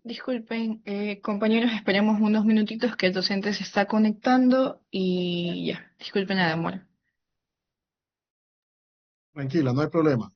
Disculpen, compañeros, esperemos unos minutitos que el docente se está conectando y ya, disculpen la demora. Tranquila, no hay problema.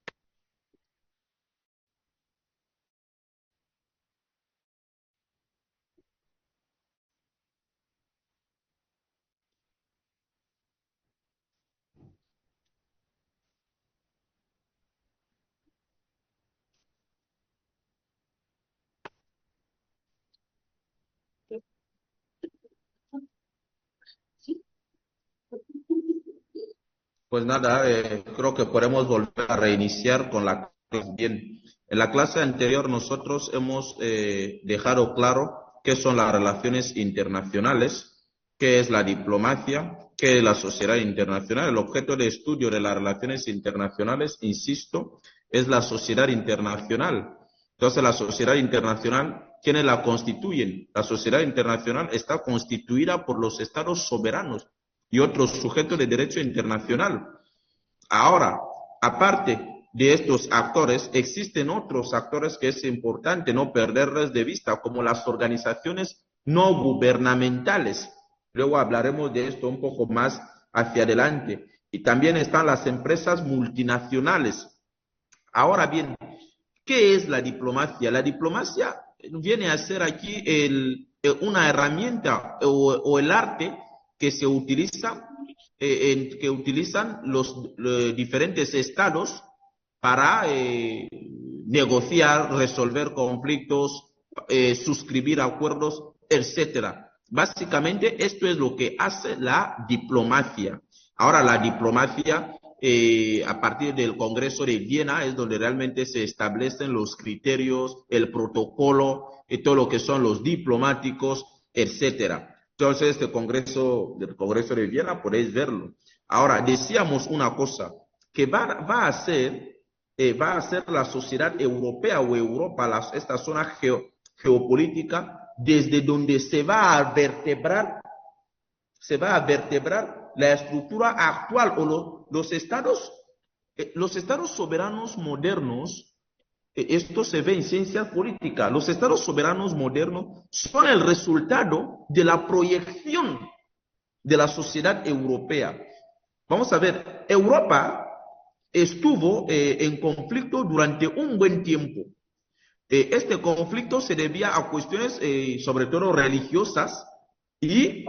Pues nada, creo que podemos volver a reiniciar con la clase. Bien, en la clase anterior nosotros hemos dejado claro qué son las relaciones internacionales, qué es la diplomacia, qué es la sociedad internacional. El objeto de estudio de las relaciones internacionales, insisto, es la sociedad internacional. Entonces, la sociedad internacional, ¿quiénes la constituyen? La sociedad internacional está constituida por los estados soberanos y otros sujetos de derecho internacional. Ahora, aparte de estos actores, existen otros actores que es importante no perderles de vista, como las organizaciones no gubernamentales. Luego hablaremos de esto un poco más hacia adelante. Y también están las empresas multinacionales. Ahora bien, ¿qué es la diplomacia? La diplomacia viene a ser aquí una herramienta o el arte que se utiliza, que utilizan los diferentes estados para negociar, resolver conflictos, suscribir acuerdos, etcétera. Básicamente, esto es lo que hace la diplomacia. Ahora, la diplomacia, a partir del Congreso de Viena, es donde realmente se establecen los criterios, el protocolo, todo lo que son los diplomáticos, etcétera. Entonces, del Congreso de Viena, podéis verlo. Ahora, decíamos una cosa, que va a ser la sociedad europea o Europa, esta zona geopolítica, desde donde se va a vertebrar la estructura actual o los estados soberanos modernos. Esto se ve en ciencia política. Los estados soberanos modernos son el resultado de la proyección de la sociedad europea. Vamos a ver, Europa estuvo en conflicto durante un buen tiempo. Este conflicto se debía a cuestiones sobre todo religiosas, y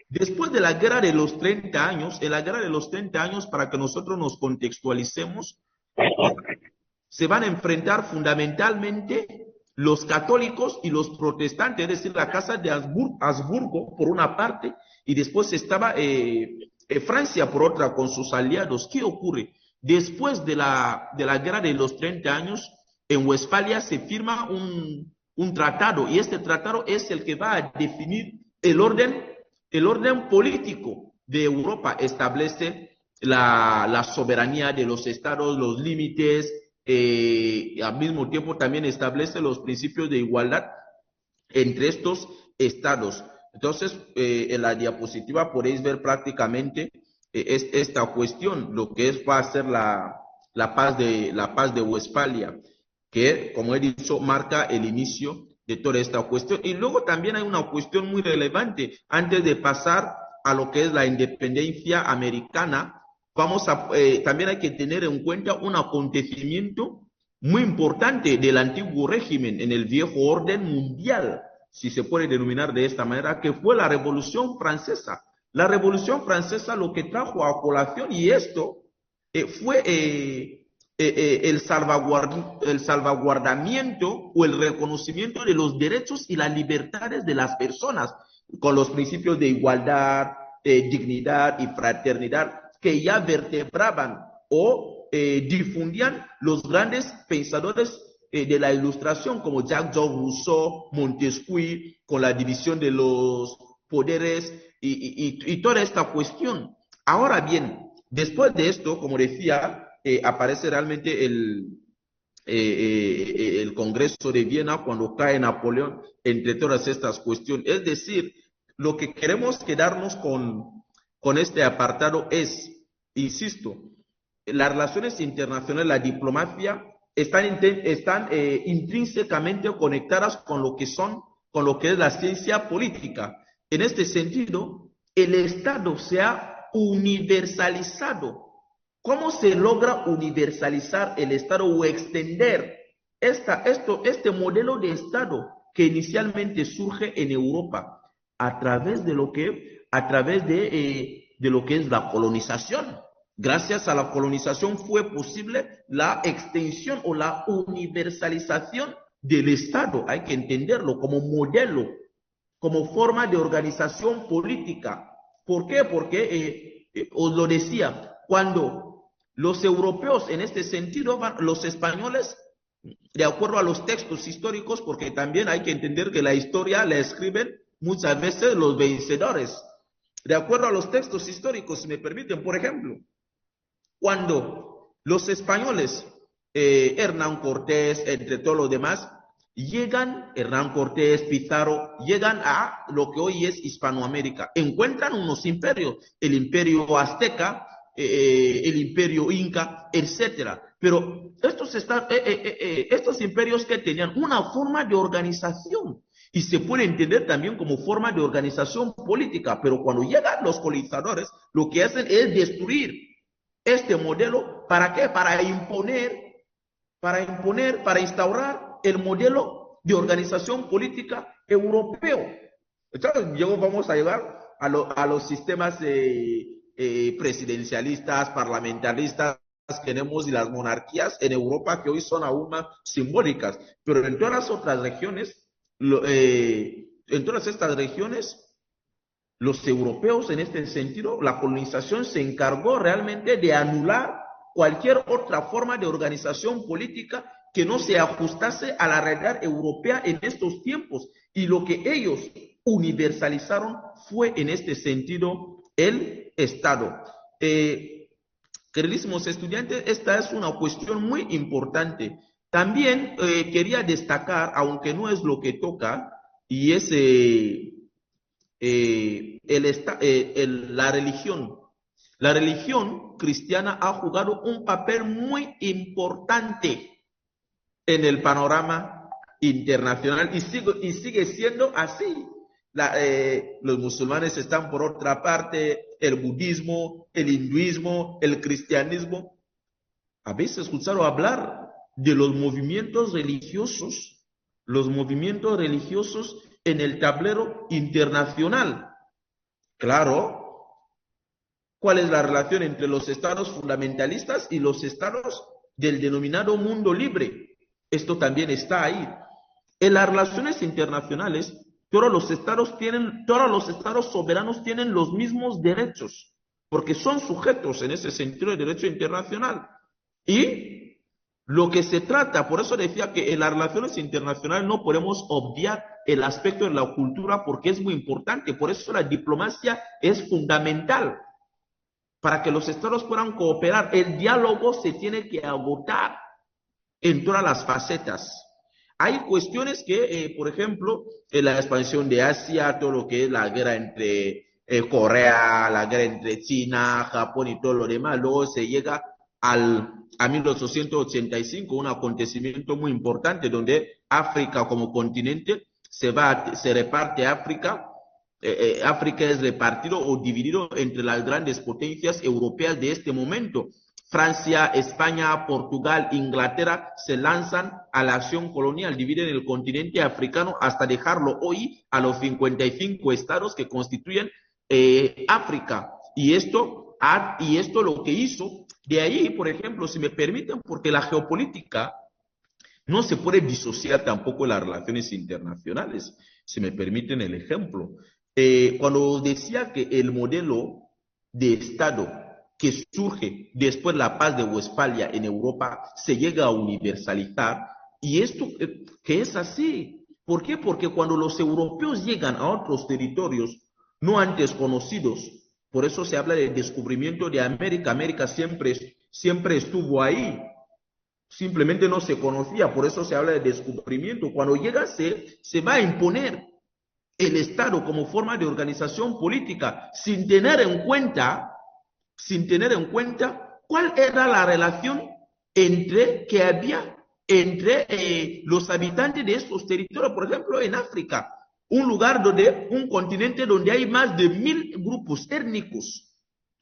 después de la guerra de los 30 años, en la guerra de los 30 años, para que nosotros nos contextualicemos, se van a enfrentar fundamentalmente los católicos y los protestantes, es decir, la casa de Habsburgo por una parte, y después estaba Francia por otra con sus aliados. ¿Qué ocurre? Después de la guerra de los 30 años, en Westfalia se firma un tratado, y este tratado es el que va a definir el orden político de Europa. Establece la soberanía de los estados, los límites, al mismo tiempo también establece los principios de igualdad entre estos estados. Entonces, en la diapositiva podéis ver prácticamente esta cuestión, lo que va a ser la paz de Westfalia, que, como he dicho, marca el inicio de toda esta cuestión. Y luego también hay una cuestión muy relevante, antes de pasar a lo que es la independencia americana. También hay que tener en cuenta un acontecimiento muy importante del antiguo régimen en el viejo orden mundial, si se puede denominar de esta manera, que fue la Revolución Francesa. La Revolución Francesa lo que trajo a colación, y esto fue el salvaguardamiento o el reconocimiento de los derechos y las libertades de las personas, con los principios de igualdad, dignidad y fraternidad que ya vertebraban o difundían los grandes pensadores de la Ilustración, como Jacques-Jean Rousseau, Montesquieu, con la división de los poderes y toda esta cuestión. Ahora bien, después de esto, como decía, aparece realmente el Congreso de Viena cuando cae Napoleón, entre todas estas cuestiones. Es decir, lo que queremos quedarnos con este apartado es, insisto, las relaciones internacionales, la diplomacia, están intrínsecamente conectadas con lo que es la ciencia política. En este sentido, el Estado se ha universalizado. ¿Cómo se logra universalizar el Estado o extender este modelo de Estado que inicialmente surge en Europa a través de lo que es la colonización? Gracias a la colonización fue posible la extensión o la universalización del Estado. Hay que entenderlo como modelo, como forma de organización política. ¿Por qué? Porque, os lo decía, cuando los europeos en este sentido, los españoles, de acuerdo a los textos históricos, porque también hay que entender que la historia la escriben muchas veces los vencedores. De acuerdo a los textos históricos, si me permiten, por ejemplo, cuando los españoles, Hernán Cortés, entre todos los demás, Hernán Cortés, Pizarro, llegan a lo que hoy es Hispanoamérica, encuentran unos imperios, el imperio azteca, el imperio inca, etcétera. Pero estos imperios que tenían una forma de organización, y se puede entender también como forma de organización política, pero cuando llegan los colonizadores, lo que hacen es destruir este modelo. ¿Para qué? Para instaurar el modelo de organización política europeo. Entonces, luego vamos a llegar a los sistemas presidencialistas, parlamentaristas que tenemos y las monarquías en Europa, que hoy son aún más simbólicas. Pero en todas las otras regiones, en todas estas regiones, los europeos, en este sentido, la colonización se encargó realmente de anular cualquier otra forma de organización política que no se ajustase a la realidad europea en estos tiempos. Y lo que ellos universalizaron fue, en este sentido, el Estado. Queridísimos estudiantes, esta es una cuestión muy importante. También quería destacar, aunque no es lo que toca, y es la religión. La religión cristiana ha jugado un papel muy importante en el panorama internacional y sigue siendo así. Los musulmanes están por otra parte, el budismo, el hinduismo, el cristianismo. ¿Habéis escuchado hablar de los movimientos religiosos en el tablero internacional? Claro. ¿Cuál es la relación entre los estados fundamentalistas y los estados del denominado mundo libre? Esto también está ahí. En las relaciones internacionales, todos los estados soberanos tienen los mismos derechos, porque son sujetos en ese sentido de derecho internacional. Y lo que se trata, por eso decía que en las relaciones internacionales no podemos obviar el aspecto de la cultura, porque es muy importante. Por eso la diplomacia es fundamental. Para que los estados puedan cooperar, el diálogo se tiene que agotar en todas las facetas. Hay cuestiones que, por ejemplo, en la expansión de Asia, todo lo que es la guerra entre Corea, la guerra entre China, Japón y todo lo demás, luego se llega a 1885, un acontecimiento muy importante donde África como continente se reparte África. África es repartido o dividido entre las grandes potencias europeas de este momento. Francia, España, Portugal, Inglaterra se lanzan a la acción colonial, dividen el continente africano hasta dejarlo hoy a los 55 estados que constituyen África. Y esto lo que hizo, de ahí, por ejemplo, si me permiten, porque la geopolítica no se puede disociar tampoco de las relaciones internacionales, si me permiten el ejemplo. Cuando decía que el modelo de Estado que surge después de la paz de Westfalia en Europa se llega a universalizar, y esto que es así. ¿Por qué? Porque cuando los europeos llegan a otros territorios no antes conocidos, por eso se habla del descubrimiento de América. América siempre estuvo ahí, simplemente no se conocía, por eso se habla de descubrimiento. Cuando llega se va a imponer el Estado como forma de organización política sin tener en cuenta cuál era la relación que había entre los habitantes de estos territorios. Por ejemplo, en África, un continente donde hay más de 1000 grupos étnicos.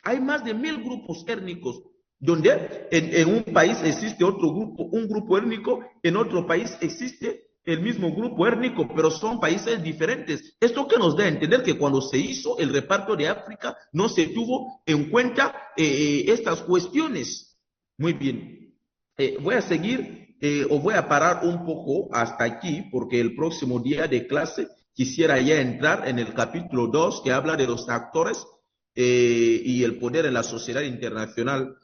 Hay más de 1000 grupos étnicos, donde en un país existe otro grupo, un grupo étnico, en otro país existe el mismo grupo étnico, pero son países diferentes. Esto que nos da a entender que cuando se hizo el reparto de África no se tuvo en cuenta estas cuestiones. Muy bien. Voy a seguir o voy a parar un poco hasta aquí porque el próximo día de clase quisiera ya entrar en el capítulo 2 que habla de los actores y el poder en la sociedad internacional.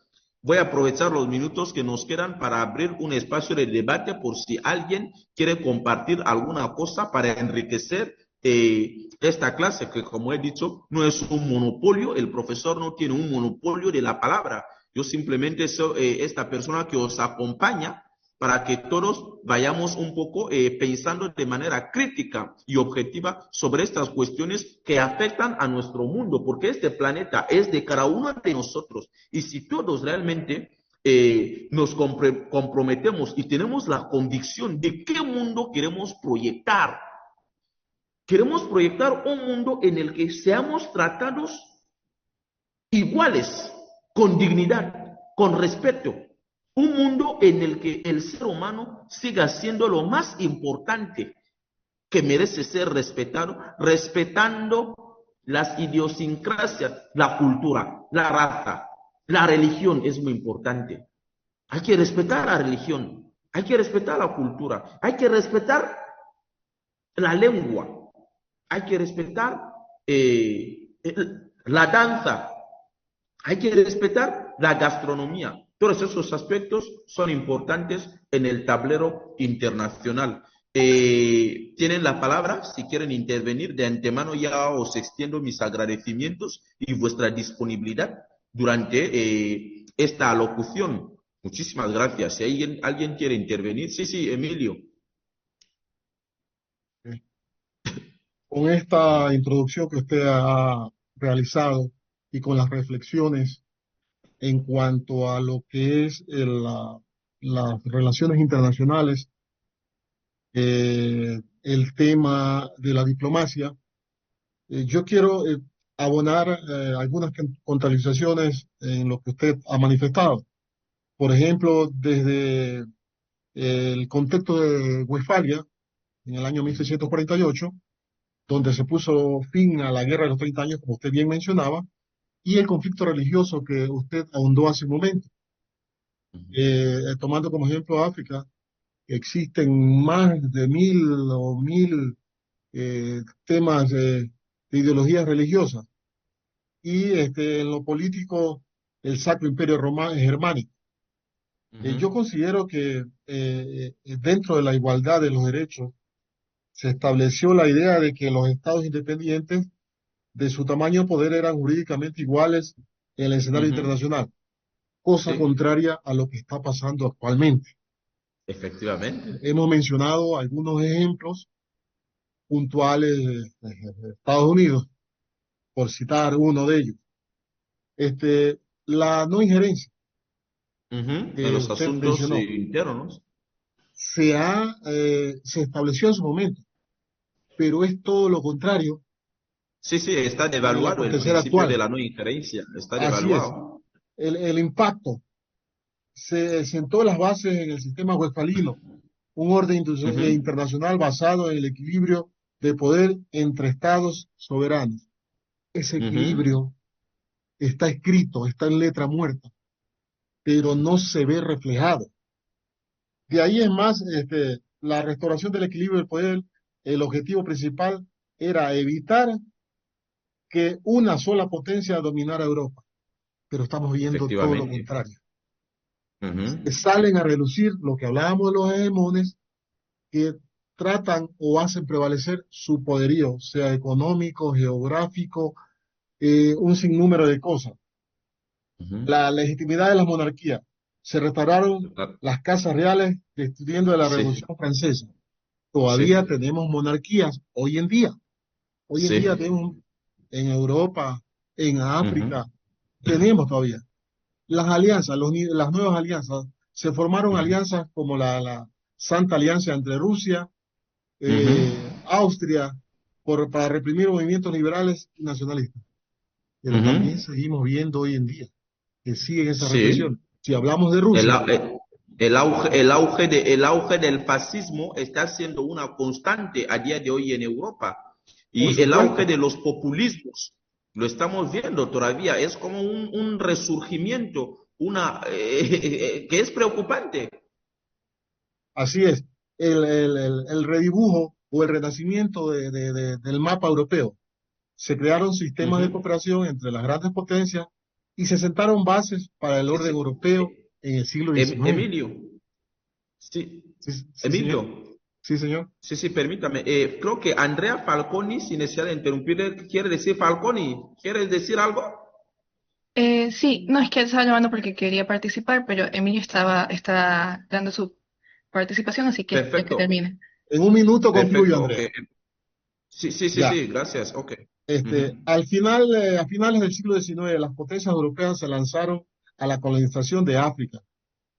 Voy a aprovechar los minutos que nos quedan para abrir un espacio de debate por si alguien quiere compartir alguna cosa para enriquecer esta clase, que como he dicho, no es un monopolio, el profesor no tiene un monopolio de la palabra. Yo simplemente soy esta persona que os acompaña para que todos vayamos un poco pensando de manera crítica y objetiva sobre estas cuestiones que afectan a nuestro mundo, porque este planeta es de cada uno de nosotros. Y si todos realmente nos comprometemos y tenemos la convicción de qué mundo queremos proyectar un mundo en el que seamos tratados iguales, con dignidad, con respeto. Un mundo en el que el ser humano siga siendo lo más importante, que merece ser respetado, respetando las idiosincrasias, la cultura, la raza, la religión es muy importante. Hay que respetar la religión, hay que respetar la cultura, hay que respetar la lengua, hay que respetar la danza, hay que respetar la gastronomía. Todos esos aspectos son importantes en el tablero internacional. Tienen la palabra, si quieren intervenir, de antemano ya os extiendo mis agradecimientos y vuestra disponibilidad durante esta alocución. Muchísimas gracias. Si alguien quiere intervenir, sí, Emilio. Con esta introducción que usted ha realizado y con las reflexiones en cuanto a lo que es las relaciones internacionales, el tema de la diplomacia, yo quiero abonar algunas contextualizaciones en lo que usted ha manifestado. Por ejemplo, desde el contexto de Westfalia, en el año 1648, donde se puso fin a la Guerra de los 30 años, como usted bien mencionaba, y el conflicto religioso que usted ahondó hace un momento. Tomando como ejemplo África, existen más de 1000 temas de ideologías religiosas, y en lo político, el Sacro Imperio Germánico. Yo considero que dentro de la igualdad de los derechos se estableció la idea de que los estados independientes de su tamaño de poder eran jurídicamente iguales en el escenario internacional, cosa Sí, contraria a lo que está pasando actualmente. efectivamente. Hemos mencionado algunos ejemplos puntuales de Estados Unidos, por citar uno de ellos. La no injerencia En que los usted asuntos mencionó internos. se estableció en su momento, pero es todo lo contrario Sí, está en el devaluado el acontecer principio de actual. la no injerencia, está Así es. devaluado. El impacto se sentó las bases en el sistema westfalino, un orden Ujú. internacional basado en el equilibrio de poder entre estados soberanos. Ese Ujú. equilibrio está escrito, está en letra muerta, pero no se ve reflejado. De ahí es más, la restauración del equilibrio del poder, el objetivo principal era evitar que una sola potencia dominara Europa, pero estamos viendo todo lo Efectivamente. contrario. Ujú. Salen a relucir lo que hablábamos de los hegemones que tratan o hacen prevalecer su poderío, sea económico, geográfico, un sinnúmero de cosas. Ujú. La legitimidad de las monarquías. Se restauraron Ah, las casas reales destruyendo de la sí, Revolución Francesa. Todavía sí, tenemos monarquías hoy en día. Hoy en día sí. tenemos en Europa, en Ujú. África, tenemos todavía. Las alianzas, las nuevas alianzas, se formaron Ujú. alianzas como la Santa Alianza entre Rusia, Ujú. Austria, para reprimir movimientos liberales y nacionalistas. Pero también Ujú. seguimos viendo hoy en día que siguen esa Sí. represión. Si hablamos de El, Rusia, au- eh, el auge del fascismo está siendo una constante a día de hoy en Europa. por Y el auge supuesto, de los populismos, lo estamos viendo todavía. Es como un resurgimiento, que es preocupante. así es, el redibujo o el renacimiento del mapa europeo. Se crearon sistemas de Ujú. cooperación entre las grandes potencias y se sentaron bases para el Sí, orden sí. europeo en el siglo XIX. Emilio, sí, Sí, sí, señor. Emilio, Sí, señor. sí, sí, permítame. Creo que Andrea Falconi, sin necesidad de interrumpir, quiere decir Falconi, ¿quieres decir algo? Sí, no es que él estaba llamando porque quería participar, pero Emilio está dando su participación, así que ya que Perfecto, termine. En un minuto concluyo, perfecto, ok. Andrea. Sí, sí, sí, Ya. sí, gracias, ok. Ujú. Al final, a finales del siglo XIX, las potencias europeas se lanzaron a la colonización de África.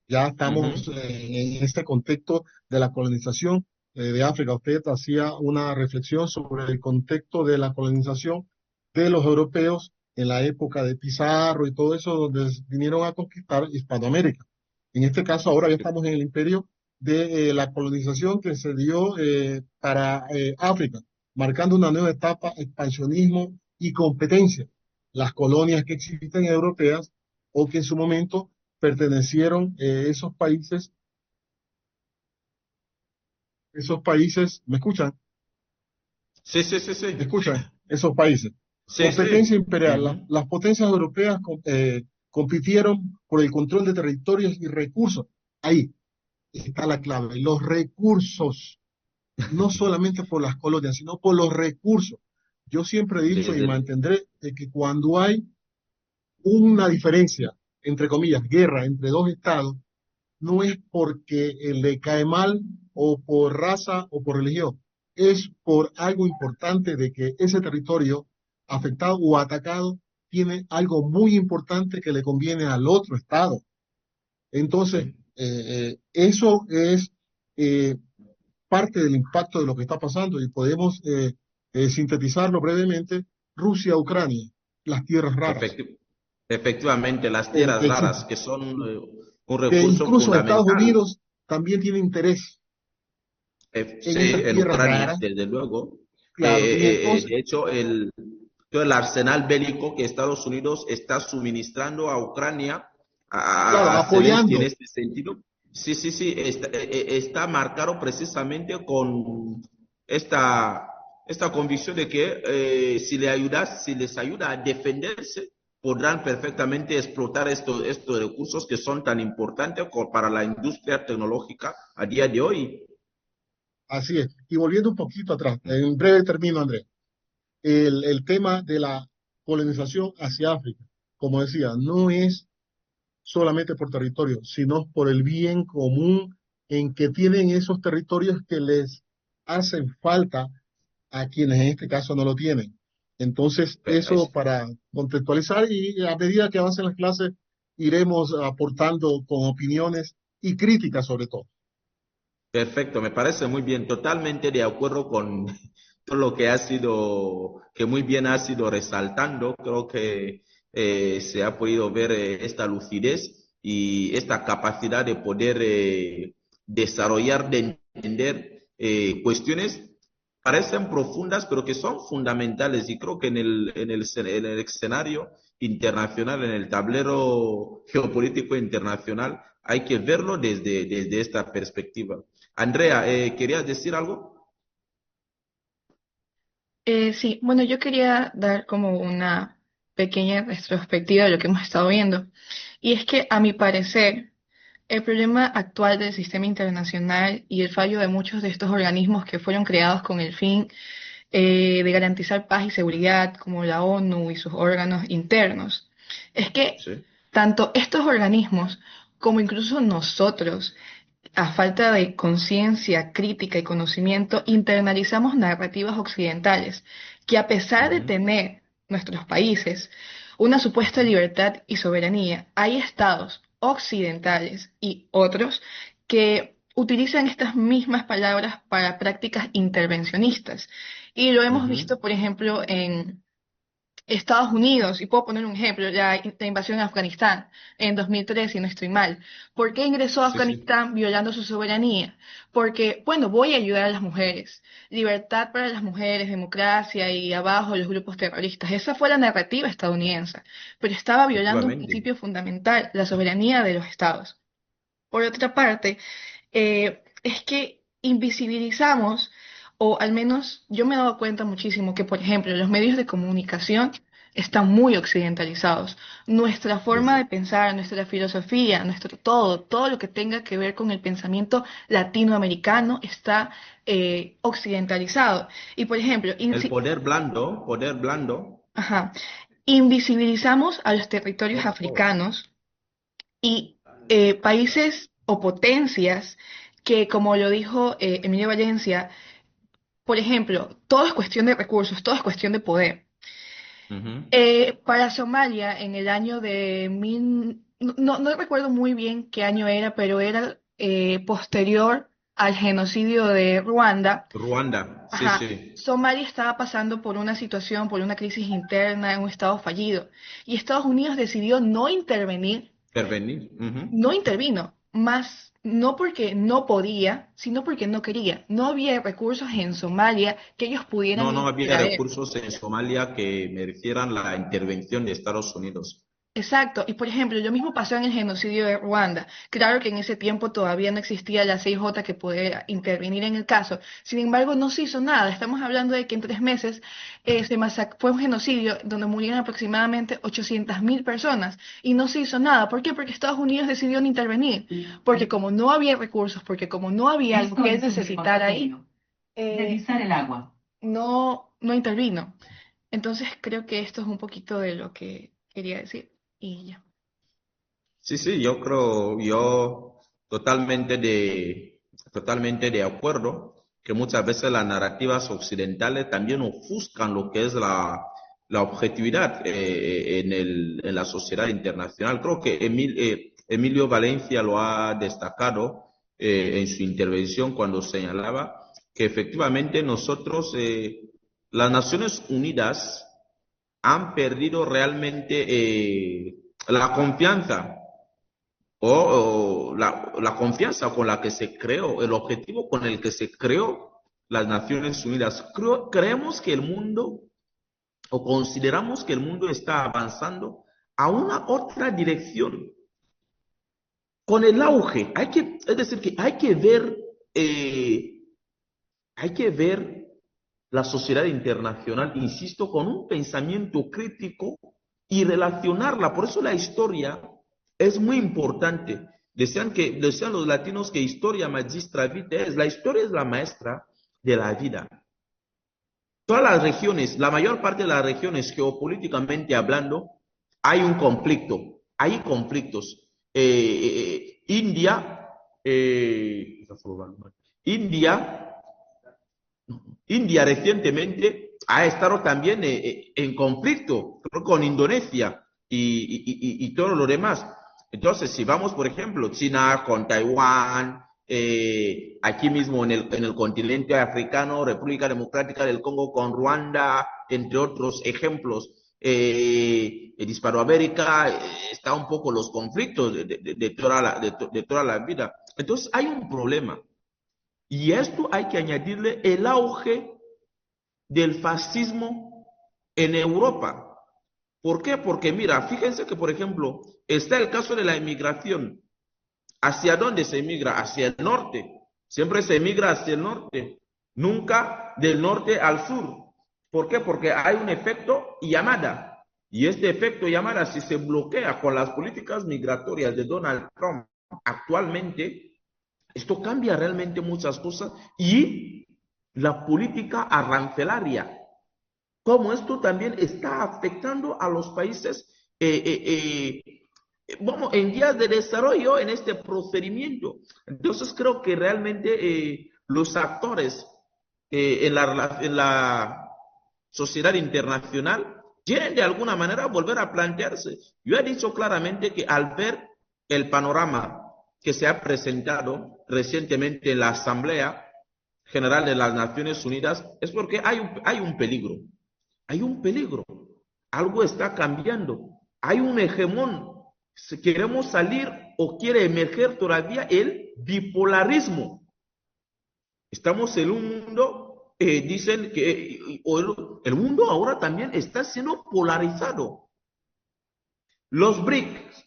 Ya estamos Ujú. en este contexto de la colonización de África. Usted hacía una reflexión sobre el contexto de la colonización de los europeos en la época de Pizarro y todo eso, donde vinieron a conquistar Hispanoamérica. En este caso, ahora ya estamos en el imperio de la colonización que se dio para África, marcando una nueva etapa, expansionismo y competencia. Las colonias que existen europeas o que en su momento pertenecieron esos países, Sí, sí, sí, sí, ¿me escuchan? Esos países. sí, Competencia sí. imperial. Ujú. Las potencias europeas compitieron por el control de territorios y recursos. Ahí está la clave. Los recursos, no solamente por las colonias, sino por los recursos. Yo siempre he dicho y Desde, mantendré de que cuando hay una diferencia, entre comillas, guerra entre dos estados, no es porque le cae mal o por raza o por religión, es por algo importante de que ese territorio afectado o atacado tiene algo muy importante que le conviene al otro estado. Entonces, sí. eso es eh, parte del impacto de lo que está pasando y podemos sintetizarlo brevemente. Rusia, Ucrania, las tierras raras Efecti- Efectivamente, las tierras que raras, existen, que son un que recurso incluso Estados fundamental. Unidos también tiene interés en Sí, esas en tierras Ucrania, raras. desde luego. Claro, y entonces, De hecho, todo el arsenal bélico que Estados Unidos está suministrando a Ucrania, claro, a Zelensky en apoyando, este sentido, sí, sí, sí, está marcado precisamente con esta, esta convicción de que si les ayuda a defenderse, podrán perfectamente explotar estos recursos que son tan importantes para la industria tecnológica a día de hoy. así es. Y volviendo un poquito atrás, en breve término, Andrés, el tema de la colonización hacia África, como decía, no es solamente por territorio, sino por el bien común en que tienen esos territorios que les hacen falta a quienes en este caso no lo tienen. Entonces, eso para contextualizar y a medida que avancen las clases, iremos aportando con opiniones y críticas sobre todo. Perfecto, me parece muy bien, totalmente de acuerdo con todo lo que ha sido, que muy bien ha sido resaltando. Creo que se ha podido ver esta lucidez y esta capacidad de poder desarrollar, de entender cuestiones parecen profundas, pero que son fundamentales. Y creo que en el escenario internacional, en el tablero geopolítico internacional, hay que verlo desde esta perspectiva. Andrea, ¿querías decir algo? Sí, bueno, yo quería dar como una pequeña retrospectiva de lo que hemos estado viendo. Y es que, a mi parecer, el problema actual del sistema internacional y el fallo de muchos de estos organismos que fueron creados con el fin de garantizar paz y seguridad, como la ONU y sus órganos internos, es que Sí. tanto estos organismos como incluso nosotros, a falta de conciencia crítica y conocimiento, internalizamos narrativas occidentales que, a pesar de Ujú, tener nuestros países una supuesta ujú, libertad y soberanía, hay estados occidentales y otros que utilizan estas mismas palabras para prácticas intervencionistas. Y lo hemos ujú. visto, por ejemplo, en Estados Unidos, y puedo poner un ejemplo, la invasión a Afganistán en 2003, si no estoy mal. ¿Por qué ingresó a Sí, sí, Afganistán violando su soberanía? Porque, bueno, voy a ayudar a las mujeres. Libertad para las mujeres, democracia y abajo los grupos terroristas. Esa fue la narrativa estadounidense, pero estaba violando un efectivamente. principio fundamental, la soberanía de los estados. Por otra parte, es que invisibilizamos, o al menos yo me he dado cuenta muchísimo que, por ejemplo, los medios de comunicación están muy occidentalizados. Nuestra Sí, forma de sí. pensar, nuestra filosofía, nuestro todo, todo lo que tenga que ver con el pensamiento latinoamericano está occidentalizado. Y, por ejemplo, El poder blando. ajá, invisibilizamos a los territorios africanos y países o potencias que, como lo dijo Emilio Valencia, por ejemplo, todo es cuestión de recursos, todo es cuestión de poder. Ujú. Para Somalia, en el año de no recuerdo muy bien qué año era, pero era posterior al genocidio de Ruanda. Ruanda, sí, Ajá, sí. Somalia estaba pasando por una situación, por una crisis interna, en un estado fallido, y Estados Unidos decidió no intervenir. Intervenir. Ujú. No intervino, más no porque no podía, sino porque no quería. No había recursos en Somalia que ellos pudieran No, no había extraer. recursos en Somalia que merecieran la intervención de Estados Unidos. Exacto, y por ejemplo, lo mismo pasó en el genocidio de Ruanda. Claro que en ese tiempo todavía no existía la CIJ que pudiera intervenir en el caso. Sin embargo, no se hizo nada. Estamos hablando de que en 3 meses fue un genocidio donde murieron aproximadamente 800.000 personas y no se hizo nada. ¿Por qué? Porque Estados Unidos decidió no intervenir. Porque como no había recursos, porque como no había algo que él necesitara ahí, revisar el agua. No intervino. Entonces creo que esto es un poquito de lo que quería decir. Y ya. Sí, sí, yo totalmente de acuerdo que muchas veces las narrativas occidentales también ofuscan lo que es la objetividad en la sociedad internacional. Creo que Emilio Valencia lo ha destacado en su intervención cuando señalaba que efectivamente nosotros, las Naciones Unidas, han perdido realmente la confianza la confianza con la que se creó, el objetivo con el que se creó las Naciones Unidas. Creemos que el mundo, o consideramos que el mundo está avanzando a una otra dirección. Con el auge, es decir, que hay que ver la sociedad internacional, insisto, con un pensamiento crítico y relacionarla. Por eso la historia es muy importante. Decían los latinos que historia magistra vitae, la historia es la maestra de la vida. Todas las regiones, la mayor parte de las regiones geopolíticamente hablando, hay un conflicto, hay conflictos. India, India India recientemente ha estado también en conflicto con Indonesia y todo lo demás. Entonces, si vamos, por ejemplo, China con Taiwán, aquí mismo en el continente africano, República Democrática del Congo con Ruanda, entre otros ejemplos, en Hispanoamérica está un poco los conflictos de toda la vida. Entonces hay un problema. Y esto hay que añadirle el auge del fascismo en Europa. ¿Por qué? Porque mira, fíjense que, por ejemplo, está el caso de la inmigración. ¿Hacia dónde se emigra? Hacia el norte. Siempre se emigra hacia el norte, nunca del norte al sur. ¿Por qué? Porque hay un efecto llamada. Y este efecto llamada, si se bloquea con las políticas migratorias de Donald Trump actualmente, esto cambia realmente muchas cosas. Y la política arancelaria, como esto también está afectando a los países bueno, en vías de desarrollo en este procedimiento. Entonces creo que realmente los actores en la sociedad internacional tienen de alguna manera volver a plantearse. Yo he dicho claramente que al ver el panorama que se ha presentado recientemente en la Asamblea General de las Naciones Unidas, es porque hay un peligro. Hay un peligro. Algo está cambiando. Hay un hegemón. Si queremos salir o quiere emerger todavía el bipolarismo. Estamos en un mundo, dicen que el mundo ahora también está siendo polarizado. Los BRICS.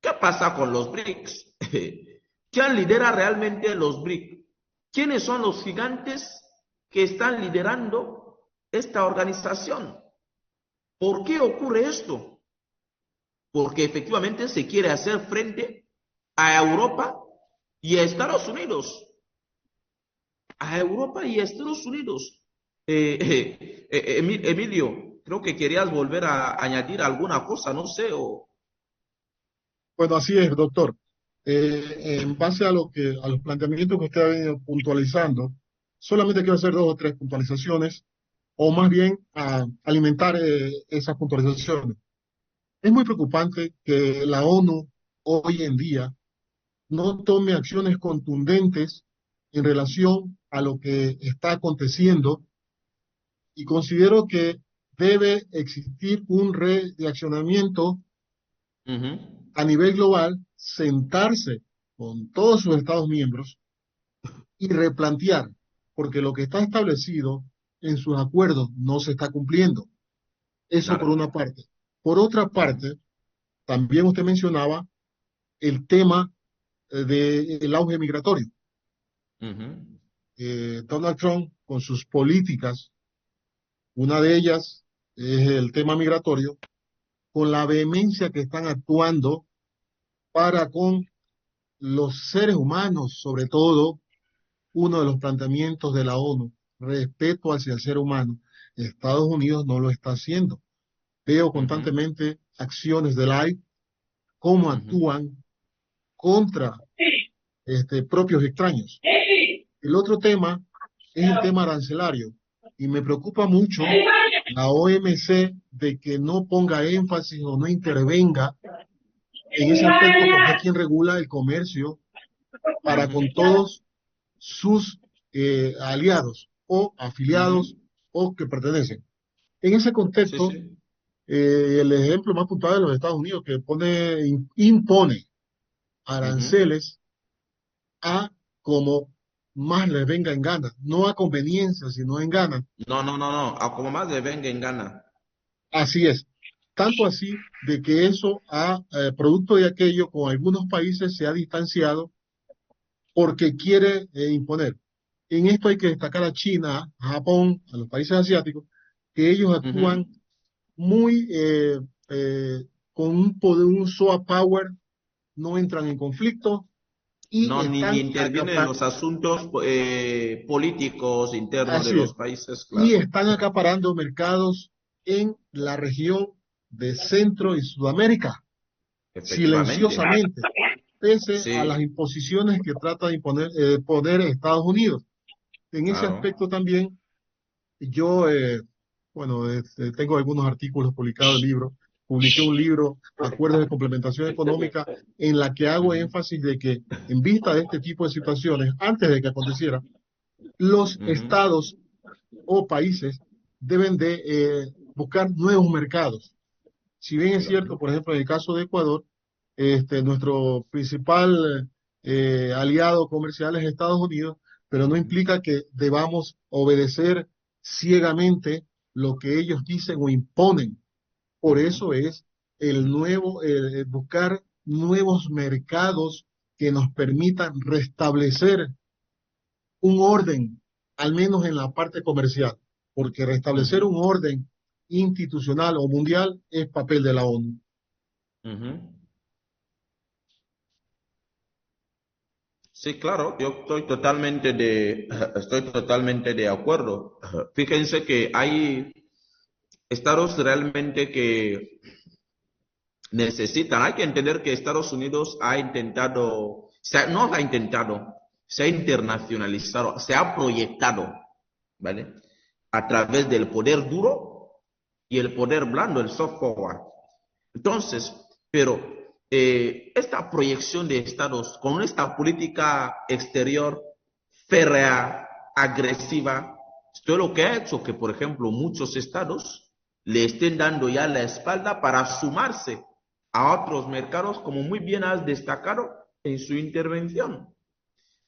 ¿Qué pasa con los BRICS? ¿Quién lidera realmente los BRICS? ¿Quiénes son los gigantes que están liderando esta organización? ¿Por qué ocurre esto? Porque efectivamente se quiere hacer frente a Europa y a Estados Unidos. A Europa y a Estados Unidos. Emilio, creo que querías volver a añadir alguna cosa, no sé, o... Bueno, así es, doctor. En base a a los planteamientos que usted ha venido puntualizando, solamente quiero hacer dos o tres puntualizaciones, o más bien alimentar esas puntualizaciones. Es muy preocupante que la ONU hoy en día no tome acciones contundentes en relación a lo que está aconteciendo, y considero que debe existir un reaccionamiento Ujú. a nivel global, sentarse con todos sus Estados miembros y replantear, porque lo que está establecido en sus acuerdos no se está cumpliendo. Eso por Claro. una parte. Por otra parte, también usted mencionaba el tema del auge migratorio. Ujú. Donald Trump, con sus políticas, una de ellas es el tema migratorio, con la vehemencia que están actuando para con los seres humanos, sobre todo uno de los planteamientos de la ONU, respeto hacia el ser humano. Estados Unidos no lo está haciendo. Veo Ujú. constantemente acciones del AI, cómo Ujú. actúan contra propios extraños. El otro tema es el tema arancelario, y me preocupa mucho la OMC de que no ponga énfasis o no intervenga en ese aspecto, porque es quien regula el comercio para con Ujú. todos sus aliados o afiliados Ujú. o que pertenecen. En ese Sí, contexto, sí. el ejemplo más puntual de los Estados Unidos, que impone Ujú. aranceles a como más les venga en gana, no a conveniencia, sino en gana. No, no, no, no. A como más le venga en gana. Así es. Tanto así de que eso producto de aquello, con algunos países se ha distanciado porque quiere imponer. En esto hay que destacar a China, a Japón, a los países asiáticos, que ellos Ujú. actúan muy con un poder, un soft power, no entran en conflicto y No, ni están interviene en los asuntos políticos internos de así es, los países, y claro. están acaparando mercados en la región de Centro y Sudamérica, Efectivamente. silenciosamente, pese a las Sí, imposiciones que trata de imponer poner Estados Unidos. En ese claro. aspecto también yo, bueno, tengo algunos artículos publicados, libros. Publiqué un libro, Acuerdos de Complementación Económica, en la que hago Ujú. énfasis de que en vista de este tipo de situaciones, antes de que aconteciera, los Ujú. estados o países deben de buscar nuevos mercados. Si bien es cierto, por ejemplo, en el caso de Ecuador, nuestro principal aliado comercial es Estados Unidos, pero no implica que debamos obedecer ciegamente lo que ellos dicen o imponen. Por eso es el buscar nuevos mercados que nos permitan restablecer un orden, al menos en la parte comercial, porque restablecer un orden institucional o mundial es papel de la ONU. Sí, claro, yo estoy totalmente de acuerdo. Fíjense que hay estados realmente que necesitan, hay que entender que Estados Unidos ha intentado, no ha intentado, se ha internacionalizado, se ha proyectado, ¿vale? A través del poder duro y el poder blando, el soft power. Entonces, pero esta proyección de estados con esta política exterior férrea, agresiva, esto es lo que ha hecho que, por ejemplo, muchos estados le estén dando ya la espalda para sumarse a otros mercados, como muy bien has destacado en su intervención.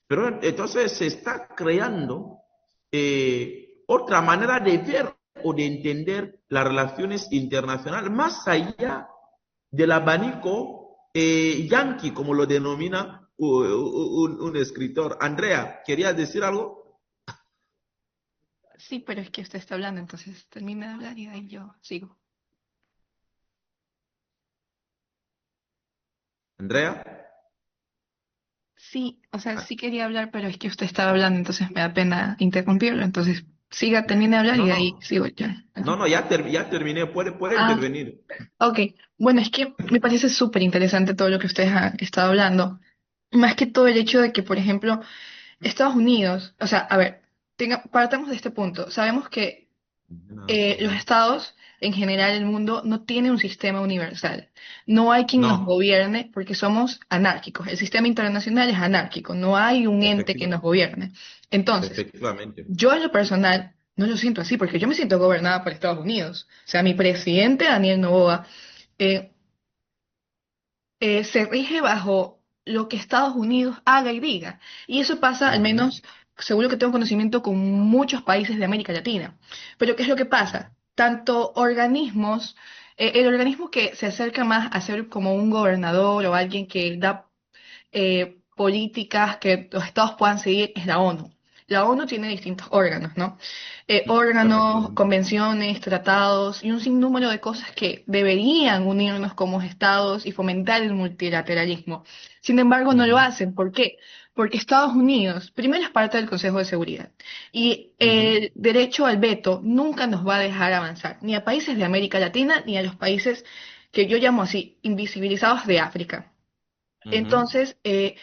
Pero entonces se está creando otra manera de ver o de entender las relaciones internacionales más allá del abanico yanqui, como lo denomina un escritor. Andrea, ¿querías decir algo? Sí, pero es que usted está hablando, entonces termina de hablar y de ahí yo sigo. Andrea. Sí, o sea, Ah, sí quería hablar, pero es que usted estaba hablando, entonces me da pena interrumpirlo. Entonces, siga, termine de hablar y no, de ahí no, sigo yo. Ajá. no, ya terminé, puede Ah, intervenir. ok. Bueno, es que me parece súper interesante todo lo que ustedes han estado hablando. Más que todo el hecho de que, por ejemplo, Estados Unidos, o sea, a ver, partamos de este punto. Sabemos que los estados, en general, el mundo, no tiene un sistema universal. No hay quien nos No, gobierne porque somos anárquicos. El sistema internacional es anárquico. No hay un ente que efectiva, nos gobierne. Entonces, efectivamente. yo en lo personal no lo siento así porque yo me siento gobernada por Estados Unidos. O sea, mi presidente, Daniel Noboa, eh, se rige bajo lo que Estados Unidos haga y diga. Y eso pasa, al Ujú, menos, seguro que tengo conocimiento con muchos países de América Latina. Pero ¿qué es lo que pasa? Tanto organismos, el organismo que se acerca más a ser como un gobernador o alguien que da políticas que los estados puedan seguir es la ONU. La ONU tiene distintos órganos, ¿no? Órganos, efectivamente. convenciones, tratados y un sinnúmero de cosas que deberían unirnos como estados y fomentar el multilateralismo. Sin embargo, no lo Ujú, hacen. ¿Por qué? Porque Estados Unidos, primero es parte del Consejo de Seguridad y ujú, el derecho al veto nunca nos va a dejar avanzar, ni a países de América Latina ni a los países que yo llamo así, invisibilizados de África. ujú. Entonces,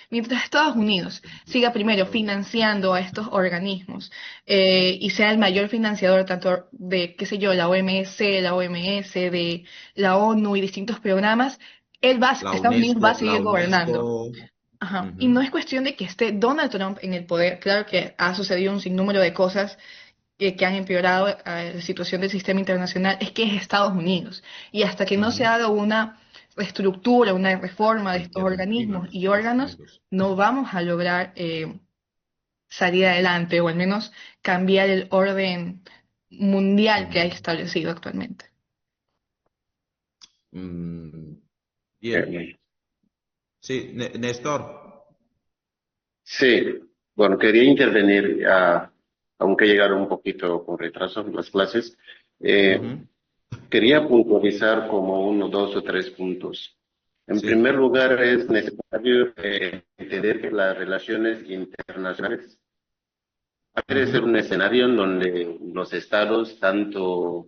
mientras Estados Unidos siga primero financiando a estos organismos y sea el mayor financiador tanto de, qué sé yo, la OMS, la OMS, de la ONU y distintos programas, Estados Unidos va a La seguir gobernando. UNESCO. Ajá. Y no Ujú, es cuestión de que esté Donald Trump en el poder. Claro que ha sucedido un sinnúmero de cosas que han empeorado la situación del sistema internacional, es que es Estados Unidos. Y hasta que no se ujú. haga una reestructura, una reforma de estos Alternativa organismos de y Estados órganos, Unidos. no vamos a lograr salir adelante o al menos cambiar el orden mundial que hay Ujú. establecido actualmente. Mm, bien. Eh, Sí, Néstor. Sí, bueno, quería intervenir, aunque llegaron un poquito con retraso en las clases. Eh, Ujú, Quería puntualizar como uno, dos o tres puntos. En sí. primer lugar, es necesario entender que las relaciones internacionales debe ser Ujú, un escenario en donde los estados, tanto